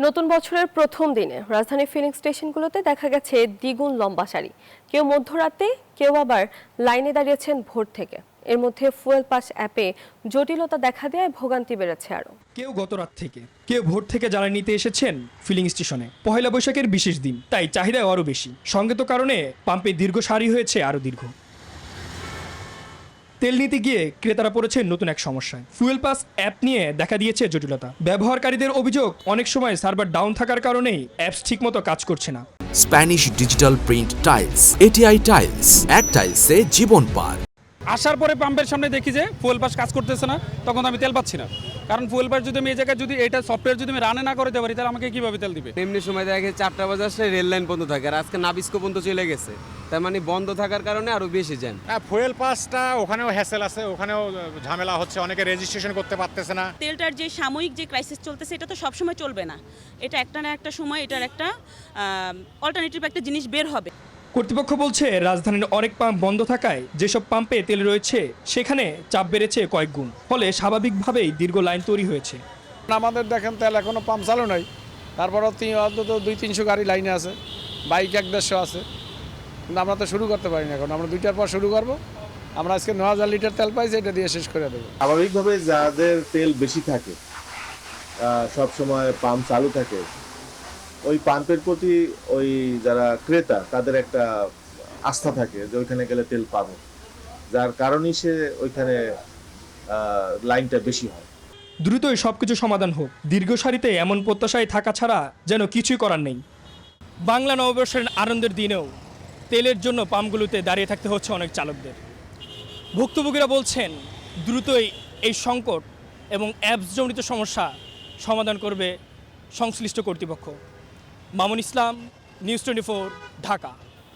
নতুন বছরের প্রথম দিনে রাজধানীর ফিলিং স্টেশনগুলোতে দেখা গেছে দ্বিগুণ লম্বা সারি। কেউ মধ্যরাতে, কেউ আবার লাইনে দাঁড়িয়েছেন ভোর থেকে। এর মধ্যে ফুয়েল পাস অ্যাপে জটিলতা দেখা দেয় ভোগান্তি বেড়েছে আরও। কেউ গত রাত থেকে, কেউ ভোর থেকে জ্বালানি নিতে এসেছেন ফিলিং স্টেশনে। পহেলা বৈশাখের বিশেষ দিন, তাই চাহিদা আরও বেশি। সঙ্গে তো কারণে পাম্পে দীর্ঘ সারি হয়েছে আরও দীর্ঘ। তেল নিতে গিয়ে ক্রেতারা পড়েছে নতুন এক সমস্যায়। ফুয়েল পাস অ্যাপ নিয়ে দেখা দিয়েছে জটিলতা। ব্যবহারকারীদের অভিযোগ, অনেক সময় সার্ভার ডাউন থাকার কারণেই অ্যাপস ঠিকমতো কাজ করছে না। Spanish digital print tiles, ATI tiles, এক টাইলসে জীবন পার। আসার পরে পাম্পের সামনে দেখি যে ফুয়েল পাস কাজ করতেছে না, তখন আমি তেল পাচ্ছি না। কারণ ফুয়েল পাস যদি আমি এই জায়গায় যদি এটা সফটওয়্যার যদি আমি রানে না করতে পারি, তাহলে আমাকে কিভাবে তেল দিবে? এমনি সময় দেখা গেছে 4টা বাজে আসলে রেল লাইন বন্ধ থাকে, আর আজকে নাবিস্কো পর্যন্ত চলে গেছে। তার মানে বন্ধ থাকার কারণে আরো বেশি জ্যাম। ফুয়েল পাসটা ওখানেও হ্যাসেল আছে, ওখানেও ঝামেলা হচ্ছে, অনেকে রেজিস্ট্রেশন করতে পারতেছে না। তেলটার যে সাময়িক যে ক্রাইসিস চলতেছে, এটা তো সবসময় চলবে না। এটা একটা না একটা সময় এটার একটা অল্টারনেটিভ একটা জিনিস বের হবে। কর্তৃপক্ষ বলছে, রাজধানীর অনেক পাম্প বন্ধ থাকায় যেসব পাম্পে তেল রয়েছে সেখানে চাপ বেড়েছে কয়েক গুণ। ফলে স্বাভাবিকভাবেই দীর্ঘ লাইন তৈরি হয়েছে। আমাদের দেখেন তেল এখনো পাম্প চালু নাই, তারপরও অন্তত 200-300 গাড়ি লাইনে আছে, বাইক 100-150 আছে, কিন্তু আমরা তো শুরু করতে পারি না। এখন আমরা 2টার পর শুরু করব। আমরা আজকে 9000 লিটার তেল পাইছি, এটা দিয়ে শেষ করে দেবো। স্বাভাবিকভাবে যাদের তেল বেশি থাকে, সব সময় পাম্প চালু থাকে, ওই পাম্পের প্রতি ওই যারা ক্রেতা তাদের একটা আস্থা থাকে যে ওইখানে গেলে তেল পাবে, যার কারণেই সে ওইখানে লাইনটা বেশি হয়। দ্রুতই সবকিছু সমাধান হোক, দীর্ঘ সারিতে এমন প্রত্যাশায় থাকা ছাড়া যেন কিছুই করার নেই। বাংলা নববর্ষের আনন্দের দিনেও তেলের জন্য পাম্পগুলোতে দাঁড়িয়ে থাকতে হচ্ছে অনেক চালকদের। ভুক্তভোগীরা বলছেন, দ্রুতই এই সংকট এবং অ্যাপসজনিত সমস্যা সমাধান করবে সংশ্লিষ্ট কর্তৃপক্ষ। মামুন ইসলাম, নিউজ 24, ঢাকা।